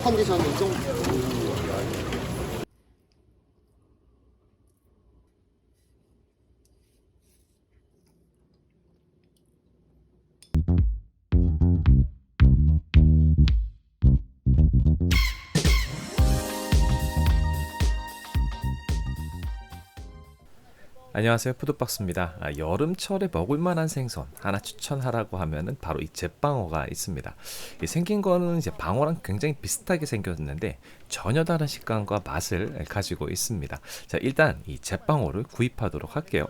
컨디션은 이 정도. 안녕하세요, 푸드박스입니다. 여름철에 먹을만한 생선 하나 추천하라고 하면은 바로 이 잿방어가 있습니다. 이 생긴 거는 이제 방어랑 굉장히 비슷하게 생겼는데 전혀 다른 식감과 맛을 가지고 있습니다. 자, 일단 이 잿방어를 구입하도록 할게요.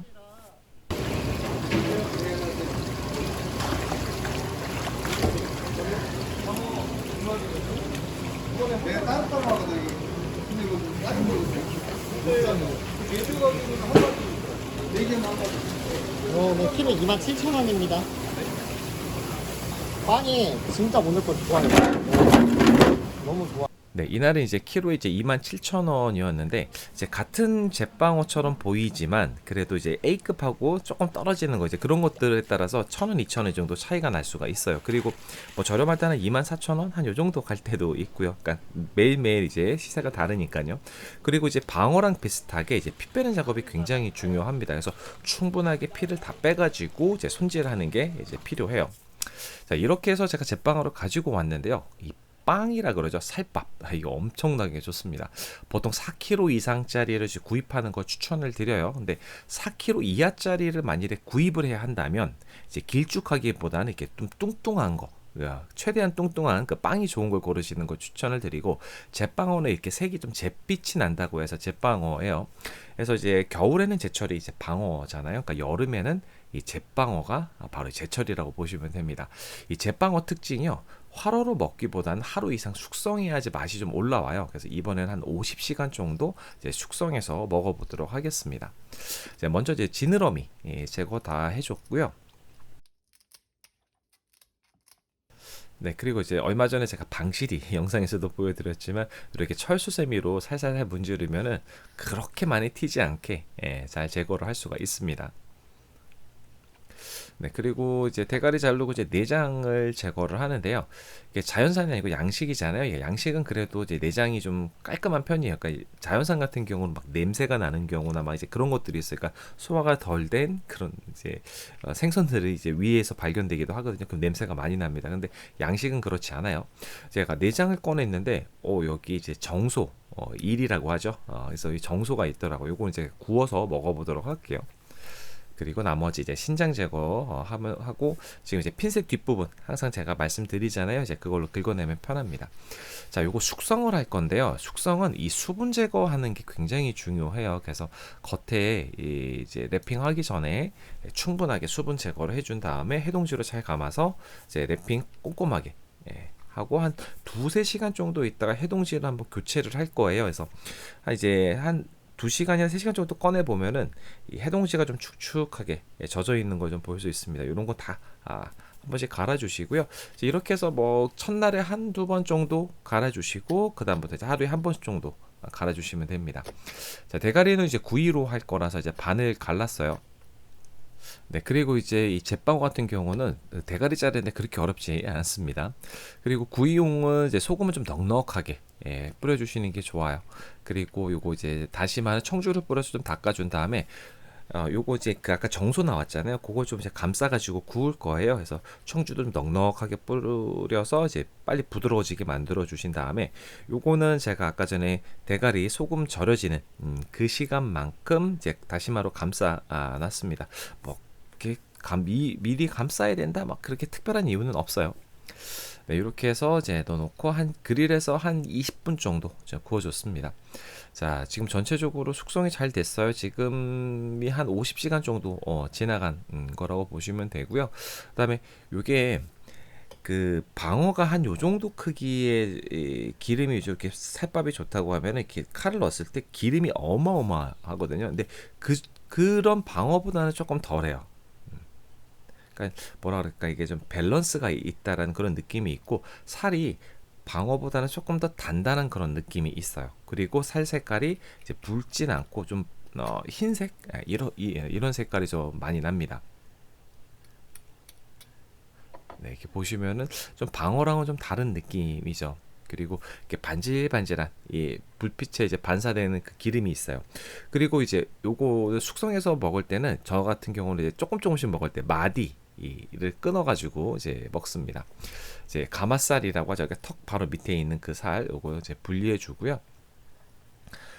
네, 키로 27,000원입니다. 빵이 진짜 오늘 거 좋아요. 너무 좋아. 네, 이날은 이제 키로에 이제 27,000원이었는데 이제 같은 잿방어처럼 보이지만 그래도 이제 A급하고 조금 떨어지는 거 이제 그런 것들에 따라서 1,000원, 2,000원 정도 차이가 날 수가 있어요. 그리고 뭐 저렴할 때는 24,000원 한 요 정도 갈 때도 있고요. 그러니까 매일매일 이제 시세가 다르니까요. 그리고 이제 방어랑 비슷하게 이제 피 빼는 작업이 굉장히 중요합니다. 그래서 충분하게 피를 다 빼가지고 이제 손질하는 게 이제 필요해요. 자, 이렇게 해서 제가 잿방어를 가지고 왔는데요. 이 빵이라 그러죠. 살밥. 이거 엄청나게 좋습니다. 보통 4kg 이상짜리를 구입하는 거 추천을 드려요. 근데 4kg 이하짜리를 만일에 구입을 해야 한다면 이제 길쭉하기보다는 이렇게 좀 뚱뚱한 거, 최대한 뚱뚱한 그 빵이 좋은 걸 고르시는 거 추천을 드리고, 잿방어는 이렇게 색이 좀 잿빛이 난다고 해서 잿방어예요. 그래서 이제 겨울에는 제철이 이제 방어잖아요. 그러니까 여름에는 이 잿방어가 바로 제철이라고 보시면 됩니다. 이 잿방어 특징이요. 화로로 먹기보다는 하루 이상 숙성해야지 맛이 좀 올라와요. 그래서 이번에는 한 50시간 정도 이제 숙성해서 먹어보도록 하겠습니다. 이제 먼저 이제 지느러미 제거 다 해줬고요. 네, 그리고 이제 얼마 전에 제가 방실이 영상에서도 보여드렸지만 이렇게 철수세미로 살살 문지르면은 그렇게 많이 튀지 않게 잘 제거를 할 수가 있습니다. 네, 그리고 이제 대가리 자르고 이제 내장을 제거를 하는데요. 이게 자연산이 아니고 양식이잖아요. 양식은 그래도 이제 내장이 좀 깔끔한 편이에요. 그러니까 자연산 같은 경우는 막 냄새가 나는 경우나 막 이제 그런 것들이 있으니까 소화가 덜 된 그런 이제 생선들이 이제 위에서 발견되기도 하거든요. 그럼 냄새가 많이 납니다. 근데 양식은 그렇지 않아요. 제가 내장을 꺼냈는데, 여기 이제 정소, 일이라고 하죠. 그래서 이 정소가 있더라고요. 요거 이제 구워서 먹어보도록 할게요. 그리고 나머지 이제 신장 제거 하고, 지금 이제 핀셋 뒷부분 항상 제가 말씀드리잖아요. 이제 그걸로 긁어내면 편합니다. 자, 요거 숙성을 할 건데요. 숙성은 이 수분 제거하는 게 굉장히 중요해요. 그래서 겉에 이제 랩핑하기 전에 충분하게 수분 제거를 해준 다음에 해동지로 잘 감아서 이제 랩핑 꼼꼼하게 하고 한 2-3시간 정도 있다가 해동지를 한번 교체를 할 거예요. 그래서 이제 한 2시간이나 3시간 정도 꺼내 보면은 이 해동지가 좀 축축하게 젖어 있는 걸 좀 볼 수 있습니다. 이런 거 다 한 번씩 갈아 주시고요. 이렇게 해서 뭐 첫날에 1-2번 정도 갈아 주시고 그다음부터 이제 하루에 한 번씩 정도 갈아 주시면 됩니다. 자, 대가리는 이제 구이로 할 거라서 이제 반을 갈랐어요. 네, 그리고 이제 이 잿방어 같은 경우는 대가리 자르는데 그렇게 어렵지 않습니다. 그리고 구이용은 이제 소금을 좀 넉넉하게 뿌려주시는 게 좋아요. 그리고 요거 이제 다시마는 청주를 뿌려서 좀 닦아준 다음에 요거 이제 그 아까 정소 나왔잖아요. 그걸 좀 이제 감싸가지고 구울 거예요. 그래서 청주도 좀 넉넉하게 뿌려서 이제 빨리 부드러워지게 만들어 주신 다음에 요거는 제가 아까 전에 대가리 소금 절여지는 그 시간만큼 이제 다시마로 감싸 놨습니다. 뭐 이렇게 미리 감싸야 된다 막 그렇게 특별한 이유는 없어요. 네, 이렇게 해서 이제 넣어놓고 한 그릴에서 한 20분 정도 구워줬습니다. 자, 지금 전체적으로 숙성이 잘 됐어요. 지금이 한 50시간 정도 지나간 거라고 보시면 되고요. 그다음에 요게 그 방어가 한 요 정도 크기의 기름이 이렇게 살밥이 좋다고 하면은 이렇게 칼을 넣었을 때 기름이 어마어마하거든요. 근데 그런 방어보다는 조금 덜해요. 그러니까 뭐라 그럴까, 이게 좀 밸런스가 있다라는 그런 느낌이 있고, 살이 방어보다는 조금 더 단단한 그런 느낌이 있어요. 그리고 살 색깔이 이제 붉진 않고 좀 흰색, 이런 색깔이 좀 많이 납니다. 네, 이렇게 보시면은 좀 방어랑은 좀 다른 느낌이죠. 그리고 이렇게 반질반질한 이 불빛에 이제 반사되는 그 기름이 있어요. 그리고 이제 요거 숙성해서 먹을 때는 저 같은 경우는 이제 조금씩 먹을 때 마디를 끊어가지고 이제 먹습니다. 이제 가마살이라고 하죠. 그러니까 턱 바로 밑에 있는 그 살, 요거 이제 분리해 주고요.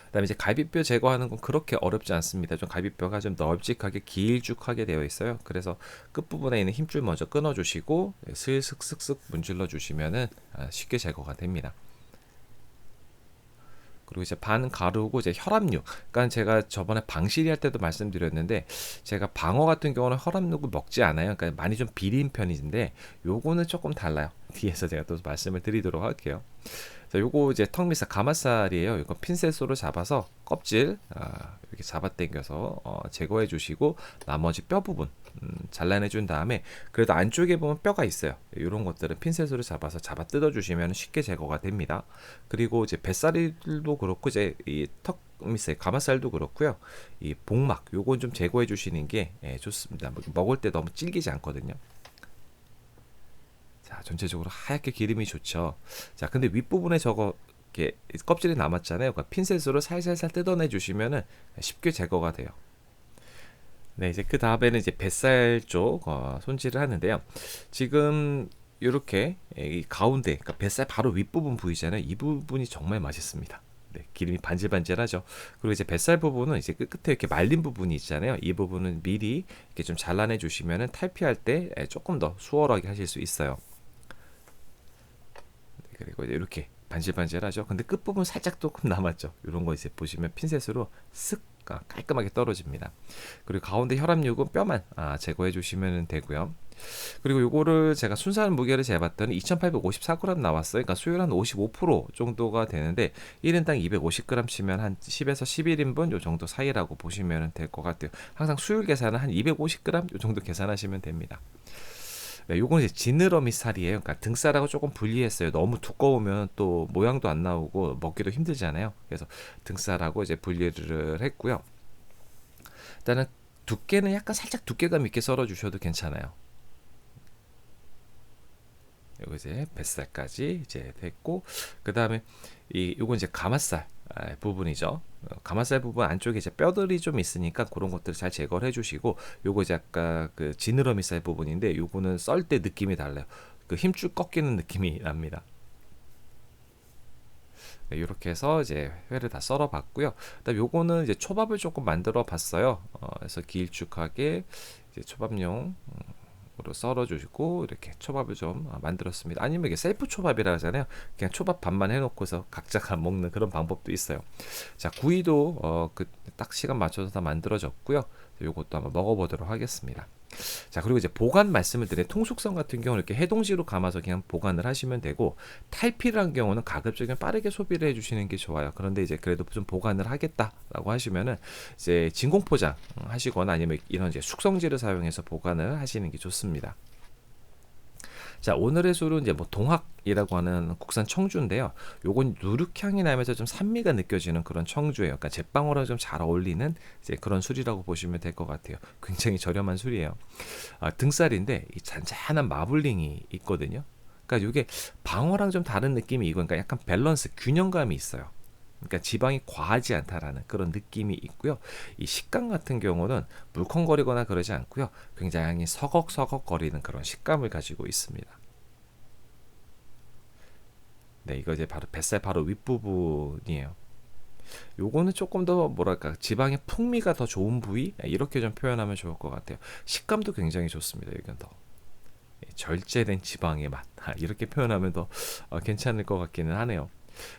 그다음에 이제 갈비뼈 제거하는 건 그렇게 어렵지 않습니다. 좀 갈비뼈가 좀 널찍하게 길쭉하게 되어 있어요. 그래서 끝부분에 있는 힘줄 먼저 끊어주시고 슬슥 쓱쓱 문질러 주시면은 쉽게 제거가 됩니다. 그리고 이제 반 가루고 이제 혈압류. 그러니까 제가 저번에 방실이 할 때도 말씀드렸는데 제가 방어 같은 경우는 혈압육을 먹지 않아요. 그러니까 많이 좀 비린 편인데 요거는 조금 달라요. 뒤에서 제가 또 말씀을 드리도록 할게요. 자, 요거 이제 턱밑살 가마살이에요. 이거 핀셋으로 잡아서 껍질 이렇게 잡아당겨서 제거해 주시고 나머지 뼈 부분 잘라내 준 다음에 그래도 안쪽에 보면 뼈가 있어요. 이런 것들은 핀셋으로 잡아서 잡아 뜯어 주시면 쉽게 제거가 됩니다. 그리고 이제 뱃살도 그렇고 이제 이 턱밑살 가마살도 그렇고요. 이 복막 요건 좀 제거해 주시는 게 좋습니다. 먹을 때 너무 질기지 않거든요. 자, 전체적으로 하얗게 기름이 좋죠. 자, 근데 윗부분에 저거 이렇게 껍질이 남았잖아요. 그러니까 핀셋으로 살살살 뜯어내 주시면은 쉽게 제거가 돼요. 네, 이제 그 다음에는 이제 뱃살 쪽 손질을 하는데요. 지금 이렇게 이 가운데, 그러니까 뱃살 바로 윗부분 부위잖아요. 이 부분이 정말 맛있습니다. 네, 기름이 반질반질하죠. 그리고 이제 뱃살 부분은 이제 끝에 이렇게 말린 부분이 있잖아요. 이 부분은 미리 이렇게 좀 잘라내 주시면은 탈피할 때 조금 더 수월하게 하실 수 있어요. 그리고 이제 이렇게 반질반질하죠. 근데 끝부분 살짝 조금 남았죠. 이런 거 이제 보시면 핀셋으로 쓱 깔끔하게 떨어집니다. 그리고 가운데 혈압육은 뼈만 제거해 주시면 되고요. 그리고 요거를 제가 순살 무게를 재봤더니 2854g 나왔어요. 그러니까 수율 한 55% 정도가 되는데 1인당 250g 치면 한 10에서 11인분 요 정도 사이라고 보시면 될 것 같아요. 항상 수율 계산은 한 250g 요 정도 계산하시면 됩니다. 네, 요건 이제 지느러미 살이에요. 그러니까 등살하고 조금 분리했어요. 너무 두꺼우면 또 모양도 안 나오고 먹기도 힘들잖아요. 그래서 등살하고 이제 분리를 했고요. 일단은 두께는 약간 살짝 두께감 있게 썰어 주셔도 괜찮아요. 요거 이제 뱃살까지 이제 됐고, 그 다음에 요건 이제 가마살 부분이죠. 가마살 부분 안쪽에 이제 뼈들이 좀 있으니까 그런 것들을 잘 제거를 해주시고, 요거 이제 아까 그 지느러미살 부분인데 요거는 썰 때 느낌이 달라요. 그 힘줄 꺾이는 느낌이 납니다. 네, 이렇게 해서 이제 회를 다 썰어봤고요. 그다음 요거는 이제 초밥을 조금 만들어봤어요. 그래서 길쭉하게 이제 초밥용 으로 썰어주시고 이렇게 초밥을 좀 만들었습니다. 아니면 이게 셀프 초밥이라 하잖아요. 그냥 초밥 반만 해놓고서 각자가 먹는 그런 방법도 있어요. 자, 구이도 그 딱 시간 맞춰서 다 만들어졌고요. 요것도 한번 먹어보도록 하겠습니다. 자, 그리고 이제 보관 말씀을 드린 통숙성 같은 경우는 이렇게 해동시로 감아서 그냥 보관을 하시면 되고, 탈피를 한 경우는 가급적이면 빠르게 소비를 해주시는 게 좋아요. 그런데 이제 그래도 좀 보관을 하겠다라고 하시면은 이제 진공 포장 하시거나 아니면 이런 이제 숙성지를 사용해서 보관을 하시는 게 좋습니다. 자, 오늘의 술은 이제 뭐 동학이라고 하는 국산 청주인데요. 요건 누룩향이 나면서 좀 산미가 느껴지는 그런 청주예요. 그러니까 제빵어랑 좀 잘 어울리는 이제 그런 술이라고 보시면 될 것 같아요. 굉장히 저렴한 술이에요. 등살인데 이 잔잔한 마블링이 있거든요. 그러니까 이게 방어랑 좀 다른 느낌이 이거, 그러니까 약간 밸런스, 균형감이 있어요. 그러니까 지방이 과하지 않다라는 그런 느낌이 있고요. 이 식감 같은 경우는 물컹거리거나 그러지 않고요. 굉장히 서걱서걱거리는 그런 식감을 가지고 있습니다. 네, 이거 이제 바로 뱃살 바로 윗부분이에요. 요거는 조금 더 뭐랄까 지방의 풍미가 더 좋은 부위, 이렇게 좀 표현하면 좋을 것 같아요. 식감도 굉장히 좋습니다. 이건 더 절제된 지방의 맛, 이렇게 표현하면 더 괜찮을 것 같기는 하네요.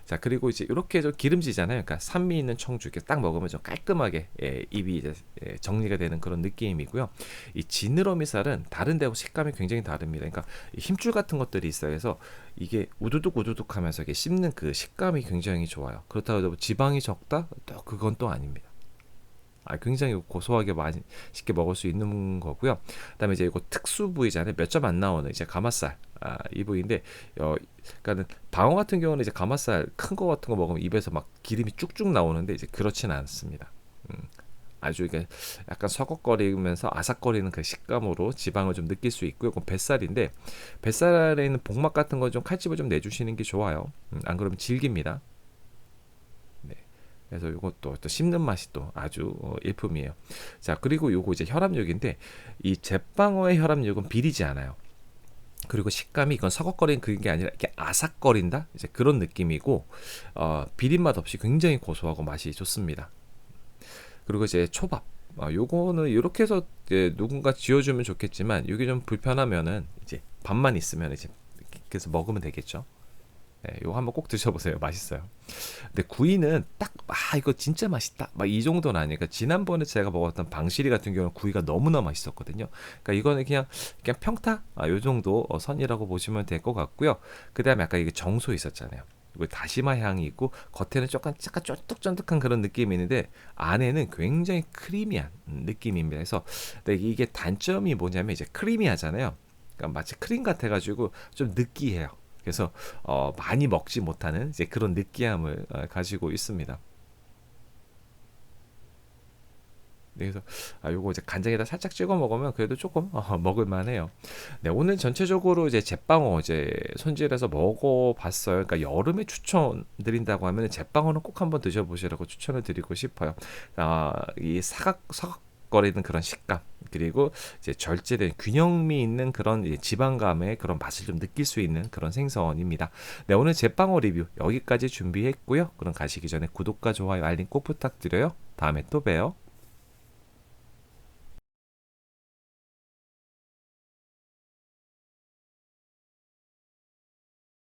자, 그리고 이제 이렇게 좀 기름지잖아요. 그러니까 산미 있는 청주 이렇게 딱 먹으면 좀 깔끔하게 입이 이제 정리가 되는 그런 느낌이고요. 이 지느러미살은 다른 데하고 식감이 굉장히 다릅니다. 그러니까 힘줄 같은 것들이 있어요. 그래서 이게 우두둑 우두둑 하면서 이게 씹는 그 식감이 굉장히 좋아요. 그렇다고 해도 지방이 적다? 또 그건 또 아닙니다. 굉장히 고소하게 맛있게 먹을 수 있는 거고요. 그다음에 이제 이거 특수 부위잖아요. 몇 점 안 나오는 이제 가마살 이 부위인데, 그러니까는 방어 같은 경우는 이제 가마살 큰 거 같은 거 먹으면 입에서 막 기름이 쭉쭉 나오는데 이제 그렇지는 않습니다. 아주 이게 약간 서걱거리면서 아삭거리는 그 식감으로 지방을 좀 느낄 수 있고요. 그건 뱃살인데 뱃살에 있는 복막 같은 거 좀 칼집을 좀 내주시는 게 좋아요. 안 그러면 질깁니다. 네. 그래서 이것도 또 씹는 맛이 또 아주 일품이에요. 자, 그리고 요거 이제 혈압육인데 이 제빵어의 혈압육은 비리지 않아요. 그리고 식감이 이건 서걱거리는 그게 아니라 이렇게 아삭거린다 이제 그런 느낌이고 비린 맛 없이 굉장히 고소하고 맛이 좋습니다. 그리고 이제 초밥 요거는 이렇게 해서 이제 누군가 지어주면 좋겠지만 이게 좀 불편하면은 이제 밥만 있으면 이제 이렇게 해서 먹으면 되겠죠. 네, 이거 한번 꼭 드셔보세요. 맛있어요. 근데 구이는 딱 이거 진짜 맛있다 막 이 정도는 아니니까 지난번에 제가 먹었던 방시리 같은 경우는 구이가 너무나 맛있었거든요. 그러니까 이거는 그냥 평타 요 정도 선이라고 보시면 될 것 같고요. 그 다음에 아까 이게 정소 있었잖아요. 이거 다시마 향이 있고 겉에는 약간 쫀득쫀득한 그런 느낌이 있는데 안에는 굉장히 크리미한 느낌입니다. 그래서 근데 이게 단점이 뭐냐면 이제 크리미하잖아요. 그러니까 마치 크림 같아가지고 좀 느끼해요. 그래서 많이 먹지 못하는 이제 그런 느끼함을 가지고 있습니다. 네, 그래서 요거 이제 간장에다 살짝 찍어 먹으면 그래도 조금 먹을 만해요. 네, 오늘 전체적으로 이제 제빵어 이제 손질해서 먹어봤어요. 그러니까 여름에 추천드린다고 하면 제빵어는 꼭 한번 드셔보시라고 추천을 드리고 싶어요. 이 사각사각거리는 그런 식감 그리고 이제 절제된 균형미 있는 그런 이제 지방감의 그런 맛을 좀 느낄 수 있는 그런 생선입니다. 네, 오늘 제빵어 리뷰 여기까지 준비했고요. 그럼 가시기 전에 구독과 좋아요 알림 꼭 부탁드려요. 다음에 또 봬요.